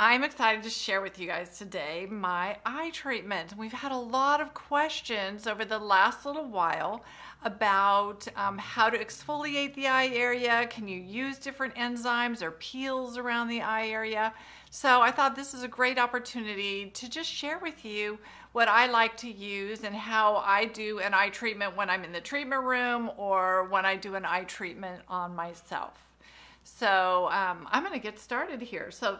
I'm excited to share with you guys today my eye treatment. We've had a lot of questions over the last little while about how to exfoliate the eye area. Can you use different enzymes or peels around the eye area? So I thought this is a great opportunity to just share with you what I like to use and how I do an eye treatment when I'm in the treatment room or when I do an eye treatment on myself. So I'm going to get started here. So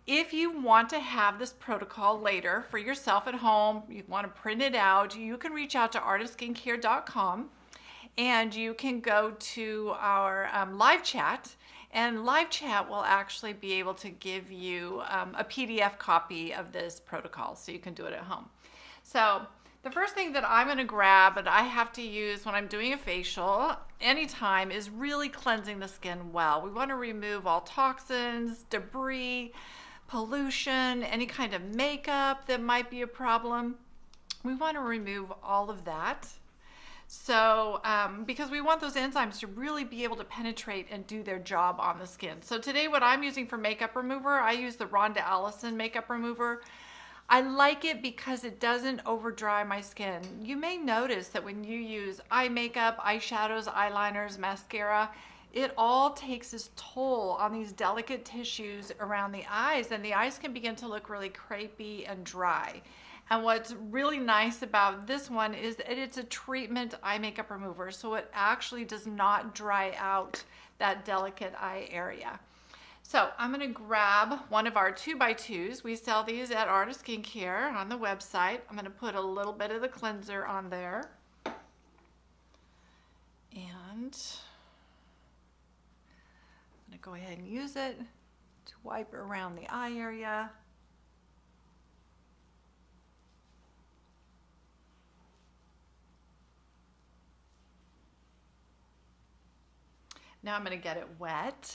if you want to have this protocol later for yourself at home, you want to print it out, you can reach out to artistskincare.com and you can go to our live chat, and live chat will actually be able to give you a PDF copy of this protocol so you can do it at home. So the first thing that I'm going to grab and I have to use when I'm doing a facial anytime is really cleansing the skin well. We want to remove all toxins, debris, pollution, any kind of makeup that might be a problem. We want to remove all of that. So because we want those enzymes to really be able to penetrate and do their job on the skin. So today what I'm using for makeup remover, I use the Rhonda Allison makeup remover. I like it because it doesn't over dry my skin. You may notice that when you use eye makeup, eyeshadows, eyeliners, mascara, it all takes its toll on these delicate tissues around the eyes, and the eyes can begin to look really crepey and dry. And what's really nice about this one is that it's a treatment eye makeup remover, so it actually does not dry out that delicate eye area. So I'm going to grab one of our 2x2s. We sell these at Artist Skincare on the website. I'm going to put a little bit of the cleanser on there. And I'm going to go ahead and use it to wipe around the eye area. Now I'm going to get it wet.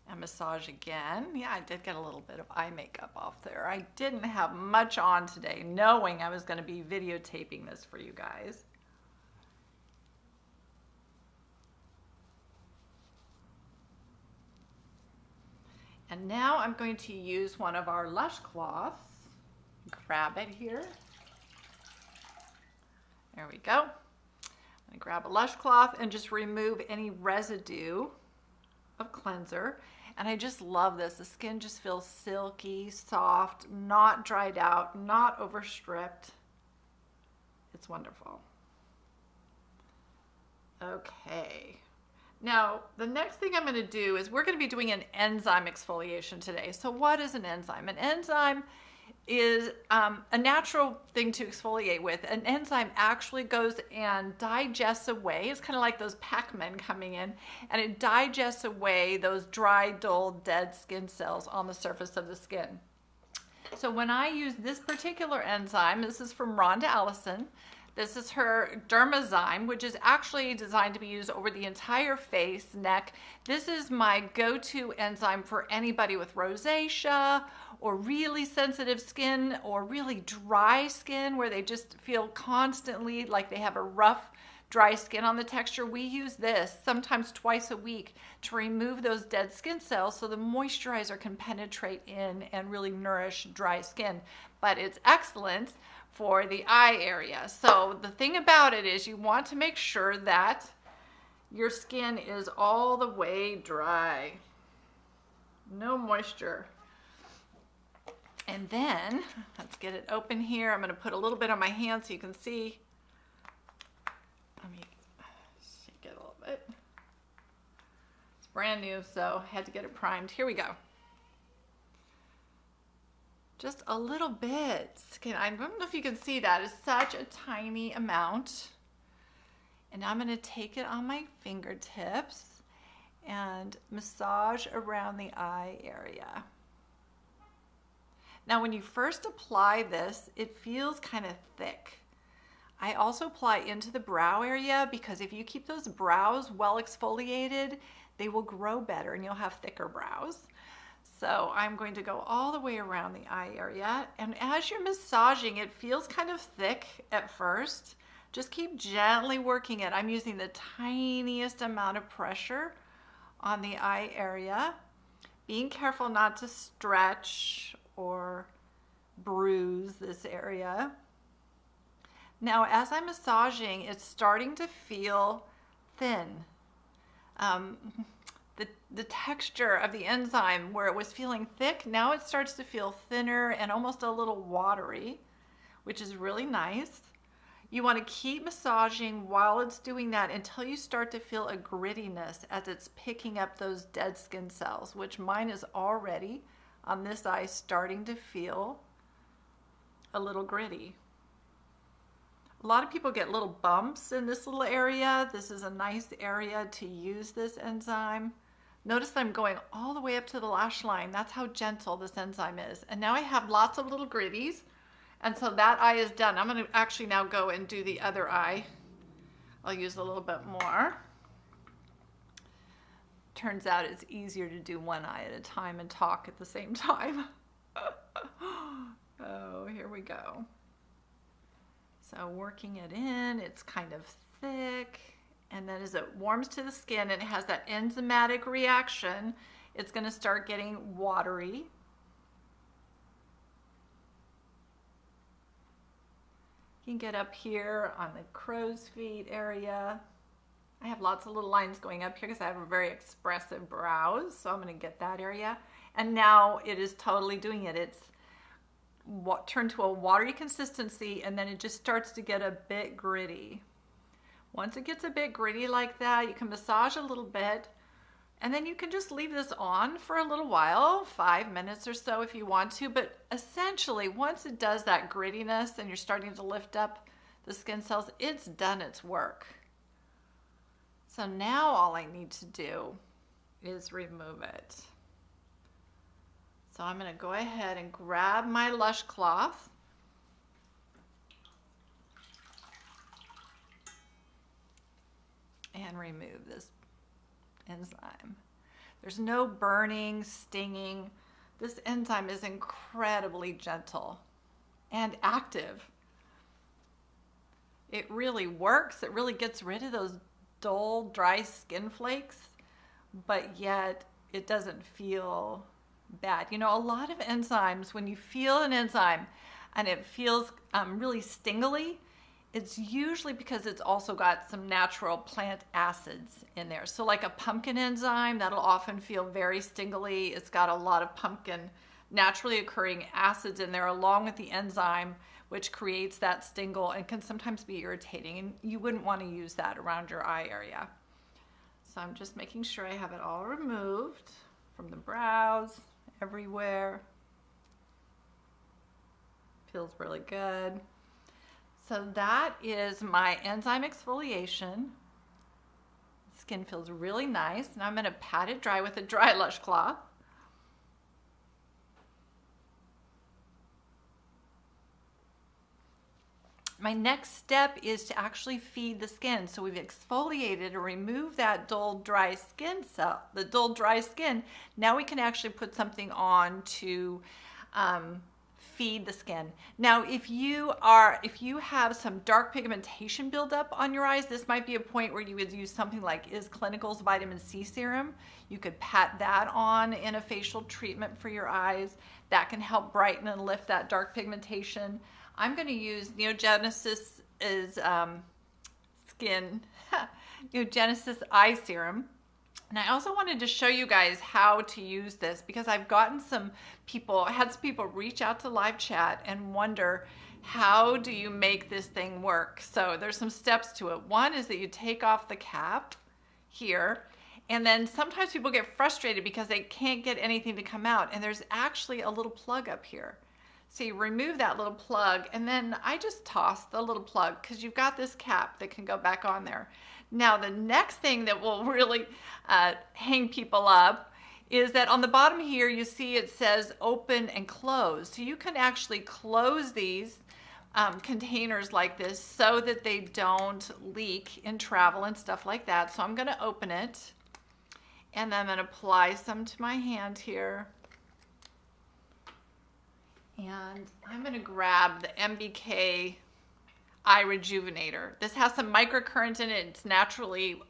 And massage again. Yeah, I did get a little bit of eye makeup off there. I didn't have much on today, knowing I was going to be videotaping this for you guys. And now I'm going to use one of our Lush cloths. Grab it here. There we go. I'm going to grab a Lush cloth and just remove any residue of cleanser. And I just love this. The skin just feels silky, soft, not dried out, not overstripped. It's wonderful. Okay. Now, the next thing I'm going to do is we're going to be doing an enzyme exfoliation today. So what is an enzyme? An enzyme is a natural thing to exfoliate with. An enzyme actually goes and digests away. It's kind of like those Pac-Men coming in, and it digests away those dry, dull, dead skin cells on the surface of the skin. So when I use this particular enzyme, this is from Rhonda Allison. This is her Dermazyme, which is actually designed to be used over the entire face, neck. This is my go-to enzyme for anybody with rosacea or really sensitive skin or really dry skin where they just feel constantly like they have a rough, dry skin on the texture. We use this sometimes twice a week to remove those dead skin cells so the moisturizer can penetrate in and really nourish dry skin. But it's excellent for the eye area. So the thing about it is you want to make sure that your skin is all the way dry. No moisture. And then, let's get it open here. I'm going to put a little bit on my hand so you can see. Let me shake it a little bit. It's brand new, so I had to get it primed. Here we go. Just a little bit. I don't know if you can see that. It's such a tiny amount. And I'm going to take it on my fingertips and massage around the eye area. Now, when you first apply this, it feels kind of thick. I also apply into the brow area because if you keep those brows well exfoliated, they will grow better and you'll have thicker brows. So I'm going to go all the way around the eye area, and as you're massaging, it feels kind of thick at first. Just keep gently working it. I'm using the tiniest amount of pressure on the eye area. being careful not to stretch or bruise this area. Now, as I'm massaging, it's starting to feel thin. The texture of the enzyme, where it was feeling thick, now it starts to feel thinner and almost a little watery, which is really nice. You want to keep massaging while it's doing that until you start to feel a grittiness as it's picking up those dead skin cells, which mine is already on this eye starting to feel a little gritty. A lot of people get little bumps in this little area. This is a nice area to use this enzyme. Notice that I'm going all the way up to the lash line. That's how gentle this enzyme is. And now I have lots of little gritties. And so that eye is done. I'm going to actually now go and do the other eye. I'll use a little bit more. Turns out it's easier to do one eye at a time and talk at the same time. Oh, here we go. So working it in, it's kind of thick. And then as it warms to the skin and it has that enzymatic reaction, it's going to start getting watery. You can get up here on the crow's feet area. I have lots of little lines going up here because I have a very expressive brows, so I'm going to get that area. And now it is totally doing it. It's turned to a watery consistency, and then it just starts to get a bit gritty. Once it gets a bit gritty like that, you can massage a little bit, and then you can just leave this on for a little while, 5 minutes or so if you want to. But essentially, once it does that grittiness and you're starting to lift up the skin cells, it's done its work. So now all I need to do is remove it. So I'm going to go ahead and grab my Lush cloth. And remove this enzyme. There's no burning, stinging. This enzyme is incredibly gentle and active. It really works. It really gets rid of those dull, dry skin flakes, but yet it doesn't feel bad. You know, a lot of enzymes, when you feel an enzyme and it feels really stingily, it's usually because it's also got some natural plant acids in there. So like a pumpkin enzyme, that'll often feel very stingily. It's got a lot of pumpkin naturally occurring acids in there along with the enzyme, which creates that stingle and can sometimes be irritating. And you wouldn't want to use that around your eye area. So I'm just making sure I have it all removed from the brows, everywhere. Feels really good. So that is my enzyme exfoliation. Skin feels really nice. Now I'm going to pat it dry with a dry Lush cloth. My next step is to actually feed the skin. So we've exfoliated and removed that dull, dry skin cell, the dull, dry skin. Now we can actually put something on to feed the skin. Now, if you have some dark pigmentation buildup on your eyes, this might be a point where you would use something like Is Clinical's vitamin C serum. You could pat that on in a facial treatment for your eyes. That can help brighten and lift that dark pigmentation. I'm going to use Neogenesis Neogenesis eye serum. And I also wanted to show you guys how to use this because I've gotten I had some people reach out to live chat and wonder, how do you make this thing work? So there's some steps to it. One is that you take off the cap here, and then sometimes people get frustrated because they can't get anything to come out, and there's actually a little plug up here. So you remove that little plug, and then I just toss the little plug because you've got this cap that can go back on there. Now, the next thing that will really hang people up is that on the bottom here, you see it says open and close. So you can actually close these containers like this so that they don't leak in travel and stuff like that. So I'm going to open it, and then I'm going to apply some to my hand here. And I'm going to grab the MBK Eye Rejuvenator. This has some microcurrent in it. It's naturally,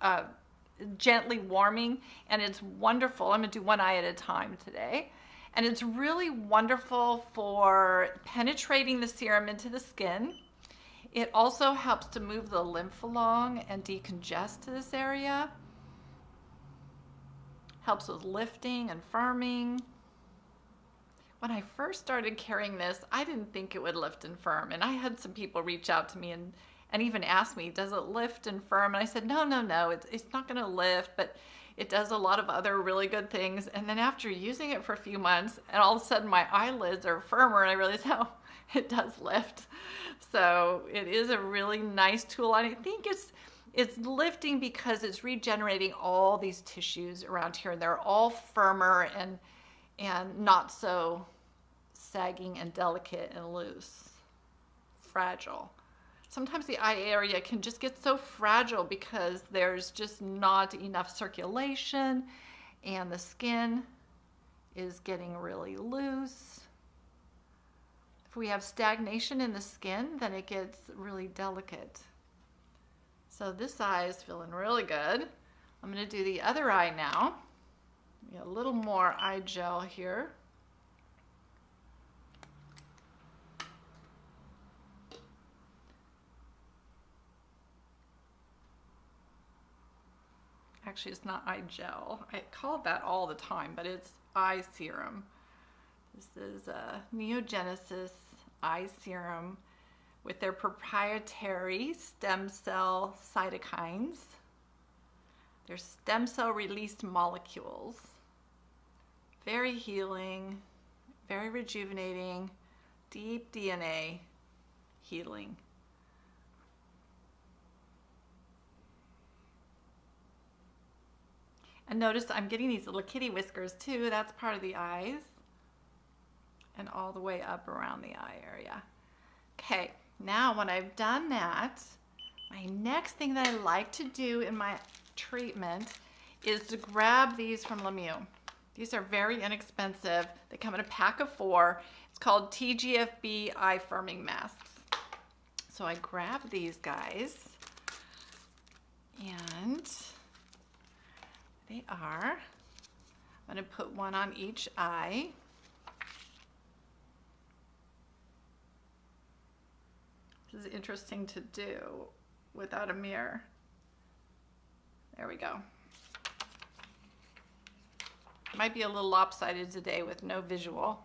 gently warming, and it's wonderful. I'm gonna do one eye at a time today. And it's really wonderful for penetrating the serum into the skin. It also helps to move the lymph along and decongest this area. Helps with lifting and firming. When I first started carrying this, I didn't think it would lift and firm. And I had some people reach out to me and even ask me, does it lift and firm? And I said, no, it's not gonna lift, but it does a lot of other really good things. And then after using it for a few months, and all of a sudden my eyelids are firmer, and I realized how it does lift. So it is a really nice tool. And I think it's lifting because it's regenerating all these tissues around here. They're all firmer and not so sagging and delicate and loose, fragile. Sometimes the eye area can just get so fragile because there's just not enough circulation and the skin is getting really loose. If we have stagnation in the skin, then it gets really delicate. So this eye is feeling really good. I'm going to do the other eye now. A little more eye gel here. Actually, it's not eye gel. I call it that all the time, but it's eye serum. This is a Neogenesis eye serum with their proprietary stem cell cytokines. They're stem cell released molecules. Very healing, very rejuvenating, deep DNA healing. And notice I'm getting these little kitty whiskers too. That's part of the eyes. And all the way up around the eye area. Okay, now when I've done that, my next thing that I like to do in my treatment is to grab these from Lemieux. These are very inexpensive. They come in a pack of 4. It's called TGFB eye firming masks. So I grab these guys, and they are, I'm going to put one on each eye. This is interesting to do without a mirror. There we go. Might be a little lopsided today with no visual.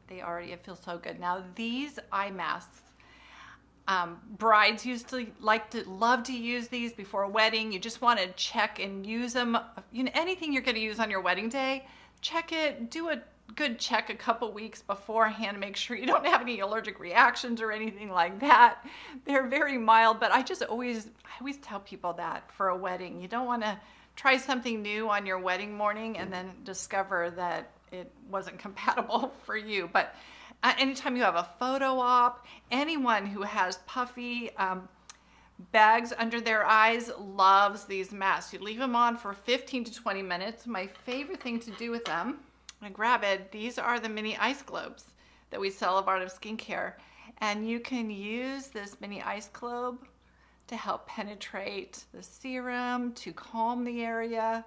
They already feel so good. Now these eye masks, brides used to love to use these before a wedding. You just want to check and use them. You know, anything you're going to use on your wedding day, check it. Do a good check a couple weeks beforehand. Make sure you don't have any allergic reactions or anything like that. They're very mild, but I always tell people that for a wedding, you don't want to try something new on your wedding morning and then discover that it wasn't compatible for you. But anytime you have a photo op, anyone who has puffy bags under their eyes loves these masks. You leave them on for 15 to 20 minutes. My favorite thing to do with them, I grab it. These are the mini ice globes that we sell of Art of Skincare. And you can use this mini ice globe to help penetrate the serum, to calm the area.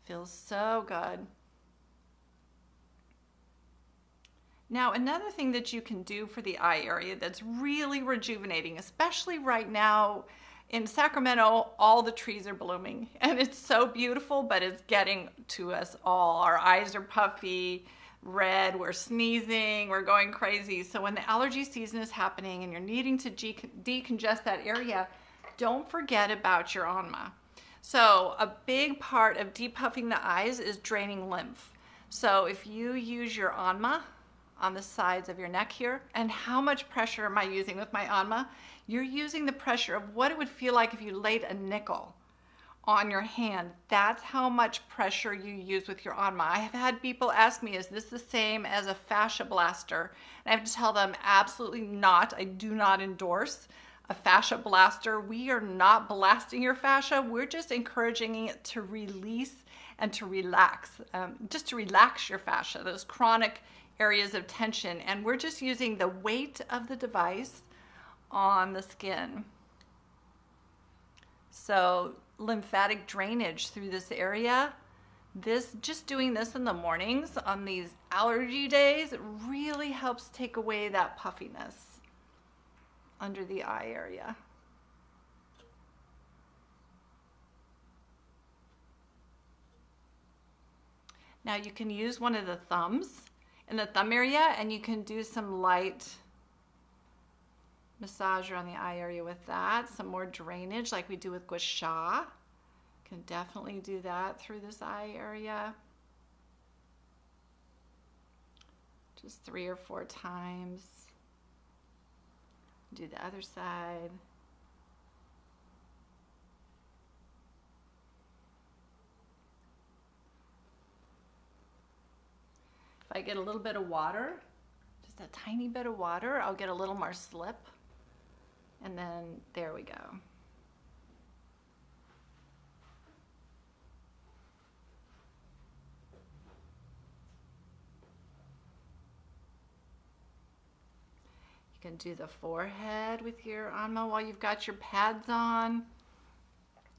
Feels so good. Now, another thing that you can do for the eye area that's really rejuvenating, especially right now in Sacramento, all the trees are blooming and it's so beautiful, but it's getting to us all. Our eyes are puffy, red, we're sneezing, we're going crazy. So when the allergy season is happening and you're needing to decongest that area, don't forget about your ANMA. So a big part of depuffing the eyes is draining lymph. So if you use your ANMA on the sides of your neck here, and how much pressure am I using with my ANMA? You're using the pressure of what it would feel like if you laid a nickel on your hand. That's how much pressure you use with your ANMA. I have had people ask me, is this the same as a fascia blaster? And I have to tell them, absolutely not. I do not endorse a fascia blaster. We are not blasting your fascia. We're just encouraging it to release and to relax, just to relax your fascia, those chronic areas of tension, and we're just using the weight of the device on the skin. So lymphatic drainage through this area. Just doing this in the mornings on these allergy days really helps take away that puffiness under the eye area. Now you can use one of the thumbs in the thumb area, and you can do some light massage around the eye area with that. Some more drainage like we do with gua sha. Can definitely do that through this eye area. Just 3 or 4 times. Do the other side. If I get a little bit of water, just a tiny bit of water, I'll get a little more slip. And then there we go. You can do the forehead with your Anma while you've got your pads on,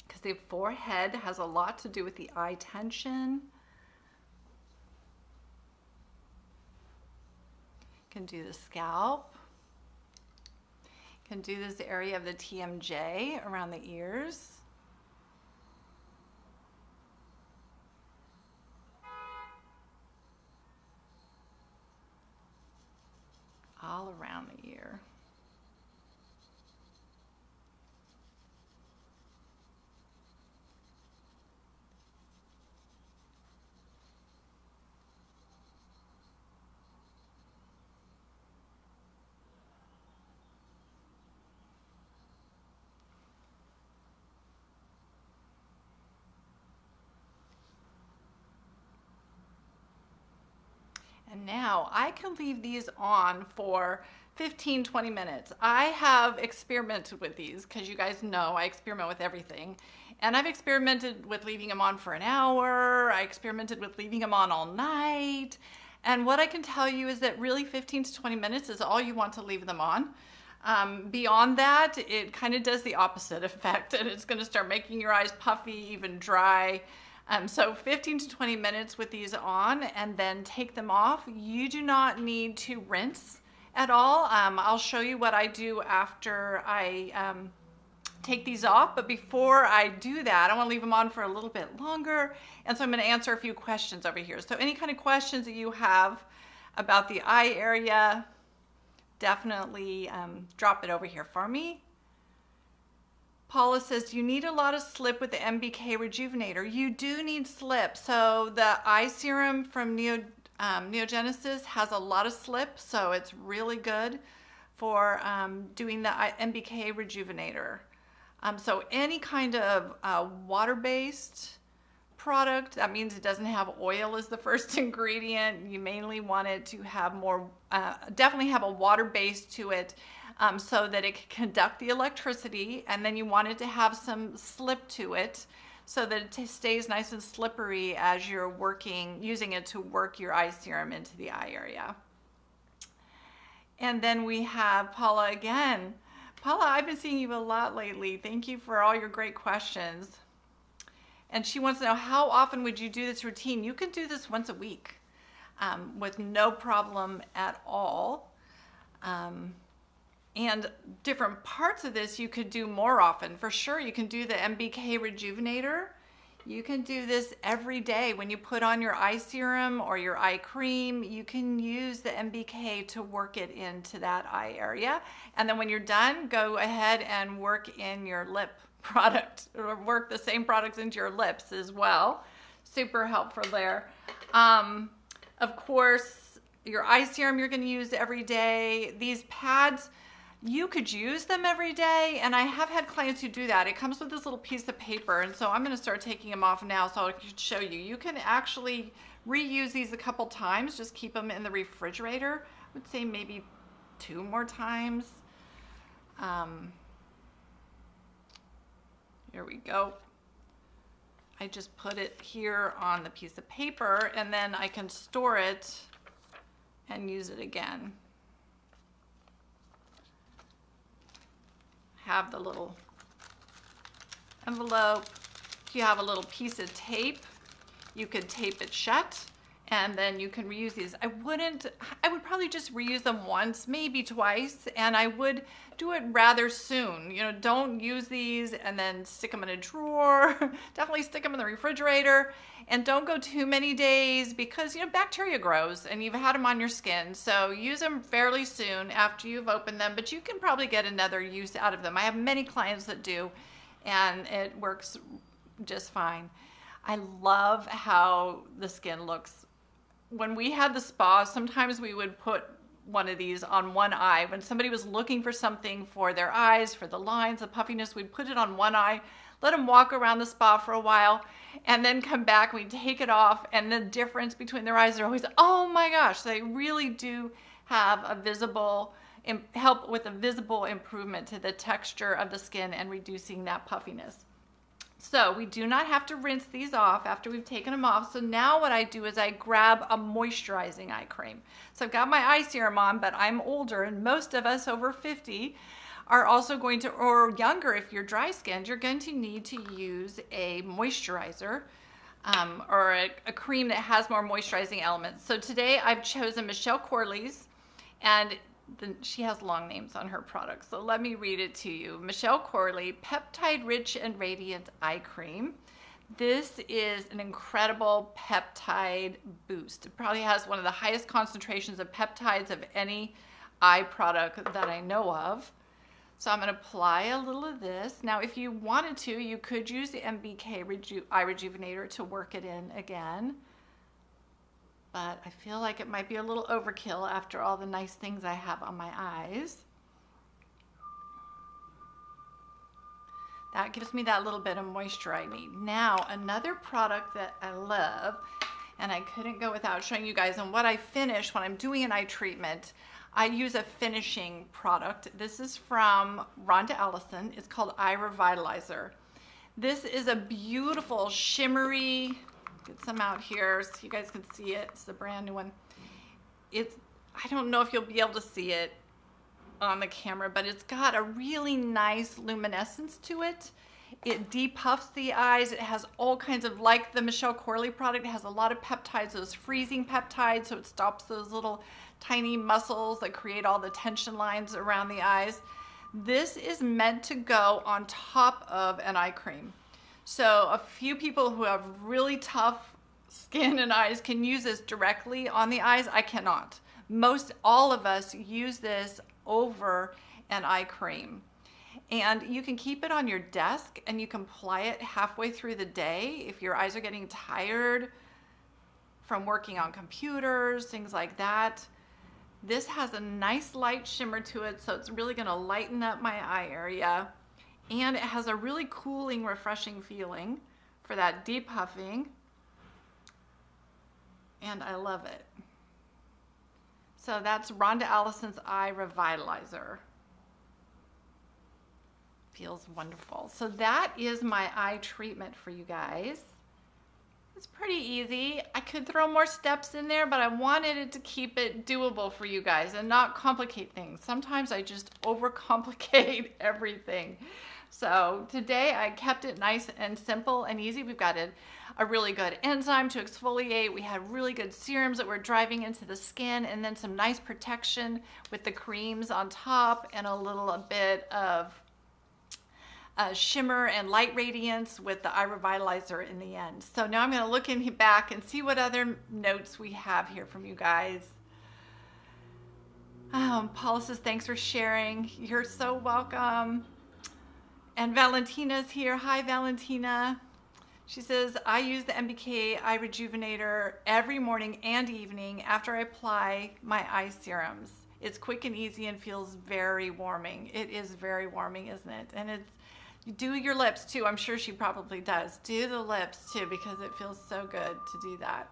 because the forehead has a lot to do with the eye tension. You can do the scalp. You can do this area of the TMJ around the ears. All around the ear. And now I can leave these on for 15-20 minutes. I have experimented with these because you guys know I experiment with everything. And I've experimented with leaving them on for an hour. I experimented with leaving them on all night. And what I can tell you is that really 15 to 20 minutes is all you want to leave them on. Beyond that, it kind of does the opposite effect, and it's going to start making your eyes puffy, even dry. So 15 to 20 minutes with these on, and then take them off. You do not need to rinse at all. I'll show you what I do after I take these off, but before I do that, I want to leave them on for a little bit longer, and so I'm going to answer a few questions over here. So any kind of questions that you have about the eye area, definitely drop it over here for me. Paula says, you need a lot of slip with the MBK Rejuvenator. You do need slip. So the eye serum from Neogenesis has a lot of slip, so it's really good for doing the MBK Rejuvenator. So any kind of water-based product, that means it doesn't have oil as the first ingredient. You mainly want it to have more, definitely have a water base to it, so that it can conduct the electricity, and then you want it to have some slip to it so that it stays nice and slippery as you're using it to work your eye serum into the eye area. And then we have Paula again. Paula, I've been seeing you a lot lately. Thank you for all your great questions. And she wants to know, how often would you do this routine? You can do this once a week with no problem at all. And different parts of this you could do more often. For sure, you can do the MBK Rejuvenator. You can do this every day. When you put on your eye serum or your eye cream, you can use the MBK to work it into that eye area. And then when you're done, go ahead and work in your lip product, or work the same products into your lips as well. Super helpful there. Of course, your eye serum you're going to use every day. These pads, you could use them every day, and I have had clients who do that. It comes with this little piece of paper, and so I'm going to start taking them off now so I can show you. You can actually reuse these a couple times. Just keep them in the refrigerator. I would say maybe 2 more times. Here we go. I just put it here on the piece of paper, and then I can store it and use it again. Have the little envelope. If you have a little piece of tape, you could tape it shut, and then you can reuse these. I would probably just reuse them once, maybe twice, and I would do it rather soon. You know, don't use these and then stick them in a drawer. Definitely stick them in the refrigerator, and don't go too many days because, you know, bacteria grows and you've had them on your skin. So use them fairly soon after you've opened them, but you can probably get another use out of them. I have many clients that do, and it works just fine. I love how the skin looks. When we had the spa, sometimes we would put one of these on one eye. When somebody was looking for something for their eyes, for the lines, the puffiness, we'd put it on one eye, let them walk around the spa for a while, and then come back, we'd take it off, and the difference between their eyes are always, oh my gosh, they really do have a visible, help with a visible improvement to the texture of the skin and reducing that puffiness. So we do not have to rinse these off after we've taken them off. So now what I do is I grab a moisturizing eye cream. So I've got my eye serum on, but I'm older, and most of us over 50 are also going to, or younger if you're dry skinned, you're going to need to use a moisturizer or a cream that has more moisturizing elements. So today I've chosen Michelle Corley's, and she has long names on her products, so let me read it to you. Michelle Corley Peptide Rich and Radiant Eye Cream. This is an incredible peptide boost. It probably has one of the highest concentrations of peptides of any eye product that I know of. So I'm going to apply a little of this. Now, if you wanted to, you could use the MBK Eye Rejuvenator to work it in again. But I feel like it might be a little overkill after all the nice things I have on my eyes. That gives me that little bit of moisture I need. Now, another product that I love, and I couldn't go without showing you guys, and what I finish when I'm doing an eye treatment, I use a finishing product. This is from Rhonda Allison. It's called Eye Revitalizer. This is a beautiful shimmery, get some out here so you guys can see it. It's the brand new one. I don't know if you'll be able to see it on the camera, but it's got a really nice luminescence to it. It depuffs the eyes. It has all kinds of, like the Michelle Corley product, it has a lot of peptides, those freezing peptides, so it stops those little tiny muscles that create all the tension lines around the eyes. This is meant to go on top of an eye cream. So a few people who have really tough skin and eyes can use this directly on the eyes. I cannot. All of us use this over an eye cream. And you can keep it on your desk and you can apply it halfway through the day if your eyes are getting tired from working on computers, things like that. This has a nice light shimmer to it, so it's really going to lighten up my eye area. And it has a really cooling, refreshing feeling for that depuffing. And I love it. So that's Rhonda Allison's Eye Revitalizer. Feels wonderful. So that is my eye treatment for you guys. It's pretty easy. I could throw more steps in there, but I wanted it to keep it doable for you guys and not complicate things. Sometimes I just overcomplicate everything. So today I kept it nice and simple and easy. We've got a really good enzyme to exfoliate. We had really good serums that were driving into the skin, and then some nice protection with the creams on top and a little bit of shimmer and light radiance with the Eye Revitalizer in the end. So now I'm going to look in back and see what other notes we have here from you guys. Paula says, thanks for sharing. You're so welcome. And Valentina's here. Hi, Valentina. She says, I use the MBK Eye Rejuvenator every morning and evening after I apply my eye serums. It's quick and easy and feels very warming. It is very warming, isn't it? And you do your lips too. I'm sure she probably does. Do the lips too, because it feels so good to do that.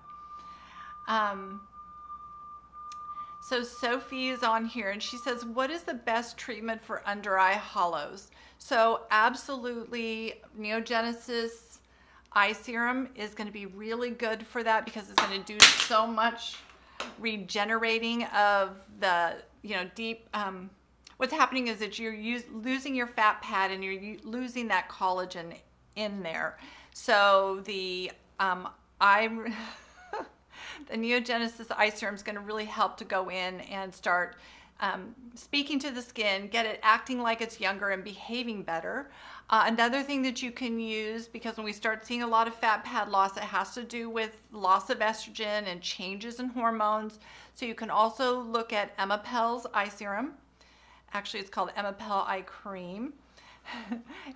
So Sophie is on here and she says, what is the best treatment for under eye hollows? So absolutely, Neogenesis eye serum is going to be really good for that because it's going to do so much regenerating of the, deep, what's happening is that you're losing your fat pad and you're losing that collagen in there. So the the Neogenesis eye serum is going to really help to go in and start speaking to the skin, get it acting like it's younger and behaving better. Another thing that you can use, because when we start seeing a lot of fat pad loss, it has to do with loss of estrogen and changes in hormones. So you can also look at Emapel's eye serum. Actually, it's called Emapel Eye Cream.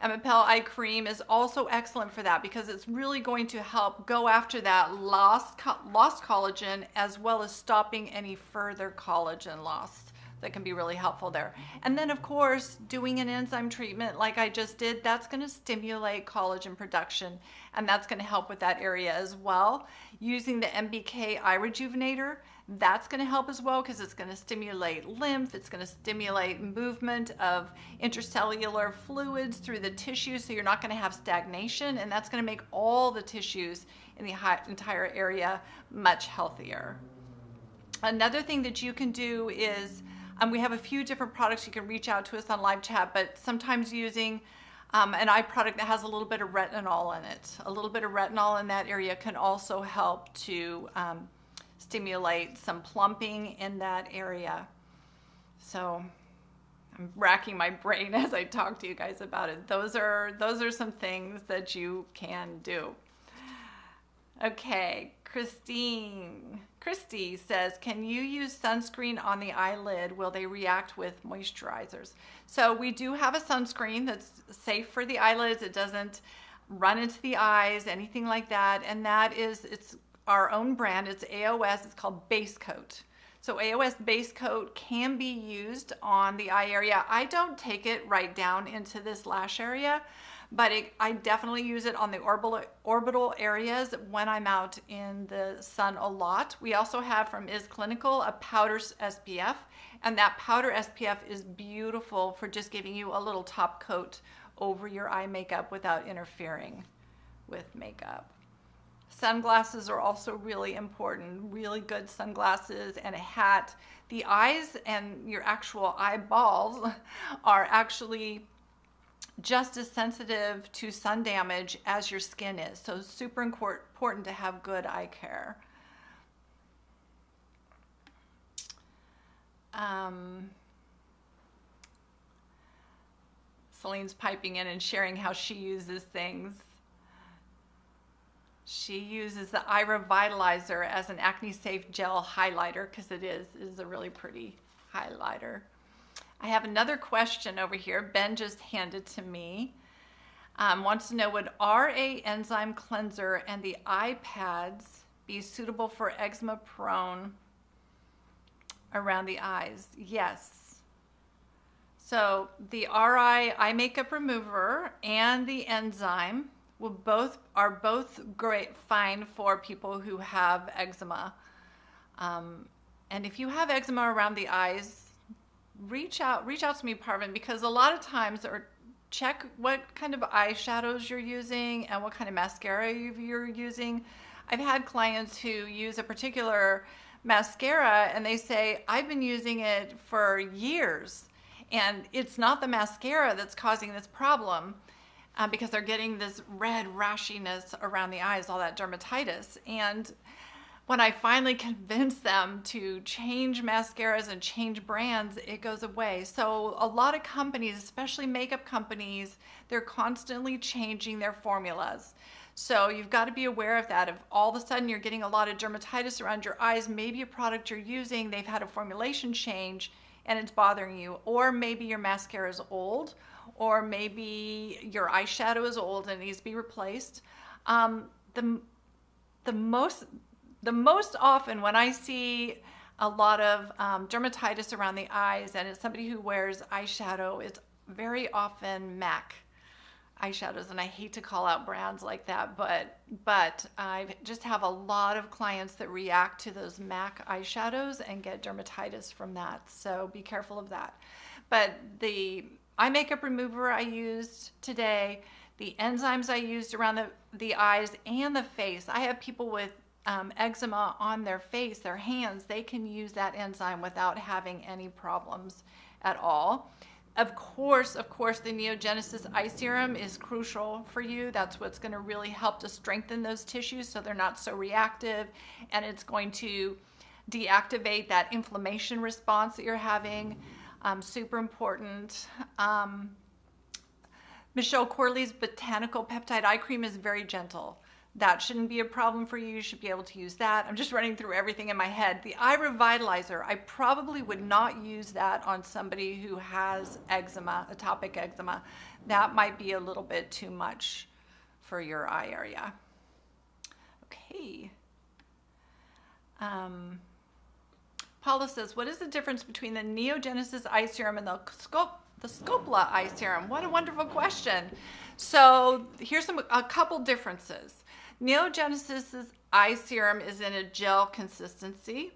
Emapel Eye Cream is also excellent for that because it's really going to help go after that lost collagen, as well as stopping any further collagen loss. That can be really helpful there. And then of course, doing an enzyme treatment like I just did, that's going to stimulate collagen production, and that's going to help with that area as well. Using the MBK Eye Rejuvenator, that's going to help as well because it's going to stimulate lymph, it's going to stimulate movement of intercellular fluids through the tissue, so you're not going to have stagnation, and that's going to make all the tissues in the entire area much healthier. Another thing that you can do is, we have a few different products. You can reach out to us on live chat, but sometimes using an eye product that has a little bit of retinol in it. A little bit of retinol in that area can also help to stimulate some plumping in that area. So I'm racking my brain as I talk to you guys about it. Those are some things that you can do. Okay, Christy says, can you use sunscreen on the eyelid? Will they react with moisturizers? So we do have a sunscreen that's safe for the eyelids. It doesn't run into the eyes, anything like that. And that is, it's our own brand. It's AOS. It's called Base Coat. So AOS Base Coat can be used on the eye area. I don't take it right down into this lash area, but I definitely use it on the orbital areas when I'm out in the sun a lot. We also have from Is Clinical a powder SPF, and that powder SPF is beautiful for just giving you a little top coat over your eye makeup without interfering with makeup. Sunglasses are also really important, really good sunglasses and a hat. The eyes and your actual eyeballs are actually just as sensitive to sun damage as your skin is. So super important to have good eye care. Celine's piping in and sharing how she uses things. She uses the Eye Revitalizer as an acne-safe gel highlighter because it is a really pretty highlighter. I have another question over here. Ben just handed to me. Wants to know, would RA enzyme cleanser and the eye pads be suitable for eczema prone around the eyes? Yes. So the RI eye makeup remover and the enzyme are both great, fine for people who have eczema. And if you have eczema around the eyes, reach out to me, Parvin, because a lot of times, or check what kind of eyeshadows you're using and what kind of mascara you're using. I've had clients who use a particular mascara and they say, I've been using it for years and it's not the mascara that's causing this problem, because they're getting this red rashiness around the eyes, all that dermatitis. And when I finally convince them to change mascaras and change brands, it goes away. So a lot of companies, especially makeup companies, they're constantly changing their formulas. So you've got to be aware of that. If all of a sudden you're getting a lot of dermatitis around your eyes, maybe a product you're using, they've had a formulation change and it's bothering you. Or maybe your mascara is old, or maybe your eyeshadow is old and needs to be replaced. The most often when I see a lot of dermatitis around the eyes and it's somebody who wears eyeshadow, it's very often MAC eyeshadows, and I hate to call out brands like that, but I just have a lot of clients that react to those MAC eyeshadows and get dermatitis from that, so be careful of that. But the eye makeup remover I used today, the enzymes I used around the eyes and the face. I have people with eczema on their face, their hands, they can use that enzyme without having any problems at all. Of course, the Neogenesis eye serum is crucial for you. That's what's going to really help to strengthen those tissues so they're not so reactive, and it's going to deactivate that inflammation response that you're having. Super important. Michelle Corley's Botanical Peptide Eye Cream is very gentle. That shouldn't be a problem for you. You should be able to use that. I'm just running through everything in my head. The Eye Revitalizer, I probably would not use that on somebody who has eczema, atopic eczema. That might be a little bit too much for your eye area. Okay. Paula says, what is the difference between the Neogenesis eye serum and the Scopla eye serum? What a wonderful question. So here's a couple differences. Neogenesis eye serum is in a gel consistency,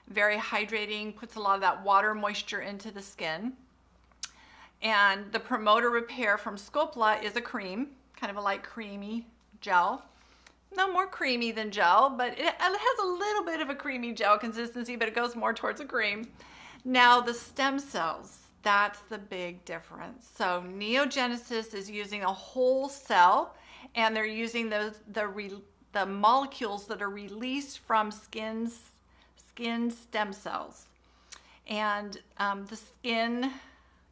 very hydrating, puts a lot of that water moisture into the skin. And the Promoter Repair from Scopla is a cream, kind of a light creamy gel. No more creamy than gel, but it has a little bit of a creamy gel consistency, but it goes more towards a cream. Now the stem cells, that's the big difference. So Neogenesis is using a whole cell, and they're using the molecules that are released from skin stem cells. And the skin,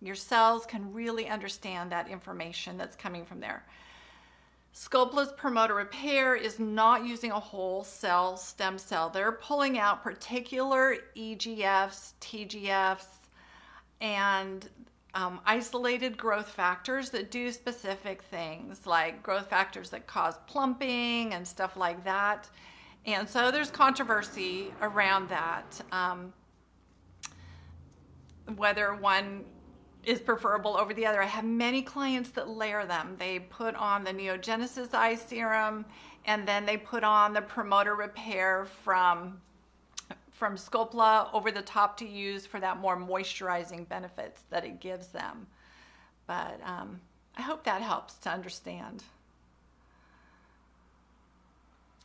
your cells can really understand that information that's coming from there. Scopla's Promoter Repair is not using a whole cell stem cell. They're pulling out particular EGFs, TGFs, and isolated growth factors that do specific things, like growth factors that cause plumping and stuff like that. And so there's controversy around that, whether one is preferable over the other. I have many clients that layer them. They put on the Neogenesis eye serum, and then they put on the Promoter Repair from Scopla over the top to use for that more moisturizing benefits that it gives them. But I hope that helps to understand.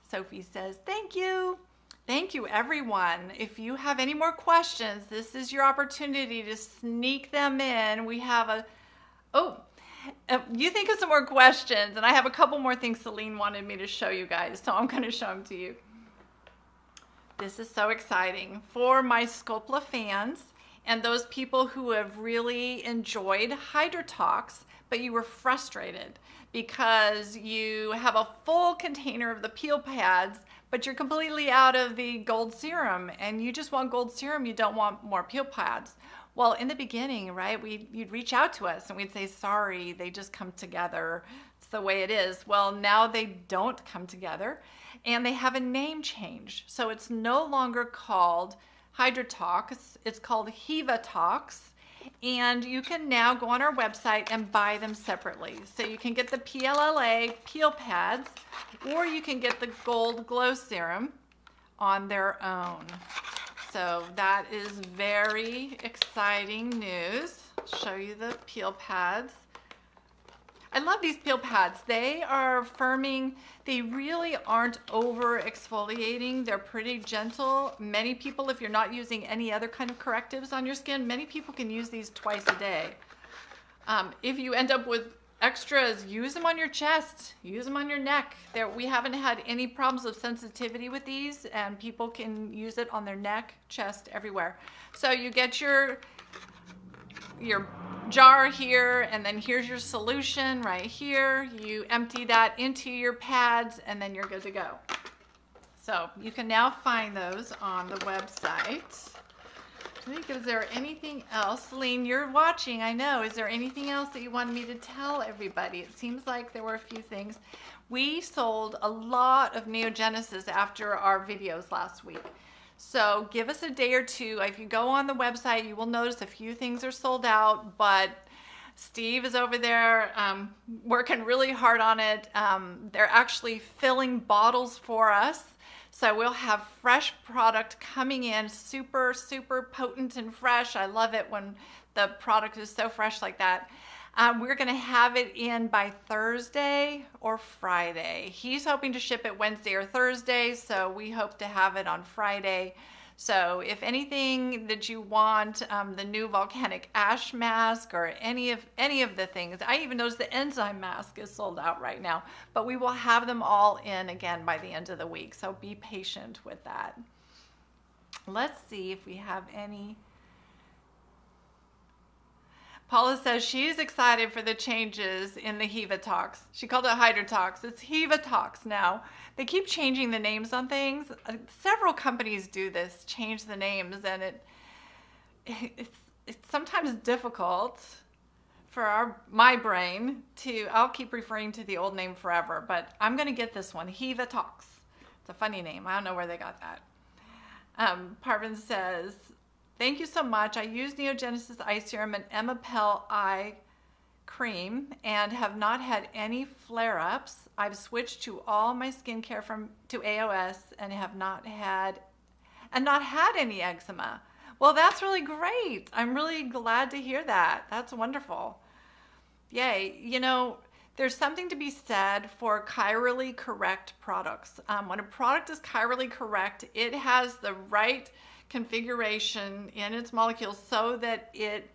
Sophie says, thank you. Thank you, everyone. If you have any more questions, this is your opportunity to sneak them in. We have you think of some more questions, and I have a couple more things Celine wanted me to show you guys, so I'm going to show them to you. This is so exciting for my Scopla fans and those people who have really enjoyed HydraTox, but you were frustrated because you have a full container of the peel pads, but you're completely out of the gold serum, and you just want gold serum, you don't want more peel pads. Well, in the beginning, right, you'd reach out to us and we'd say, sorry, they just come together. It's the way it is. Well, now they don't come together, and they have a name change. So it's no longer called HydraTox, it's called HevaTox. And you can now go on our website and buy them separately. So you can get the PLLA peel pads, or you can get the Gold Glow Serum on their own. So that is very exciting news. I'll show you the peel pads. I love these peel pads. They are firming. They really aren't over exfoliating. They're pretty gentle. Many people, if you're not using any other kind of correctives on your skin, many people can use these twice a day. If you end up with extras, use them on your chest, use them on your neck. We haven't had any problems of sensitivity with these, and people can use it on their neck, chest, everywhere. So you get your jar here, and then here's your solution right here. You empty that into your pads, and then you're good to go. So you can now find those on the website. I think, is there anything else? Celine, you're watching, I know. Is there anything else that you wanted me to tell everybody? It seems like there were a few things. We sold a lot of Neogenesis after our videos last week. So give us a day or two. If you go on the website, you will notice a few things are sold out, but Steve is over there working really hard on it. They're actually filling bottles for us. So we'll have fresh product coming in, super, super potent and fresh. I love it when the product is so fresh like that. We're going to have it in by Thursday or Friday. He's hoping to ship it Wednesday or Thursday, so we hope to have it on Friday. So if anything that you want, the new volcanic ash mask or any of the things, I even noticed the Enzyme mask is sold out right now, but we will have them all in again by the end of the week. So be patient with that. Let's see if we have any. Paula says she's excited for the changes in the Hevatox. She called it Hydrotox. It's Hevatox now. They keep changing the names on things. Several companies do this, change the names, and it's sometimes difficult for my brain to, I'll keep referring to the old name forever, but I'm going to get this one, Hevatox. It's a funny name. I don't know where they got that. Parvin says, thank you so much. I use Neogenesis eye serum and Emapel eye cream and have not had any flare-ups. I've switched to all my skincare to AOS and have not had any eczema. Well, that's really great. I'm really glad to hear that. That's wonderful. Yay. You know, there's something to be said for chirally correct products. When a product is chirally correct, it has the right configuration in its molecules so that it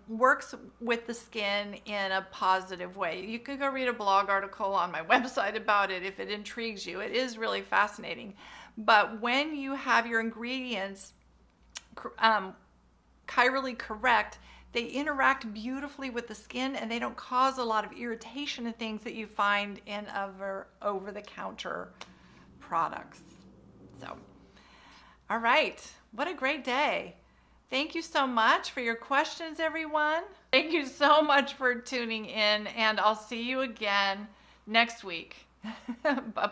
works with the skin in a positive way. You could go read a blog article on my website about it if it intrigues you. It is really fascinating. But when you have your ingredients chirally correct, they interact beautifully with the skin and they don't cause a lot of irritation and things that you find in other over-the-counter products. So, all right, what a great day. Thank you so much for your questions, everyone. Thank you so much for tuning in, and I'll see you again next week. Bye-bye.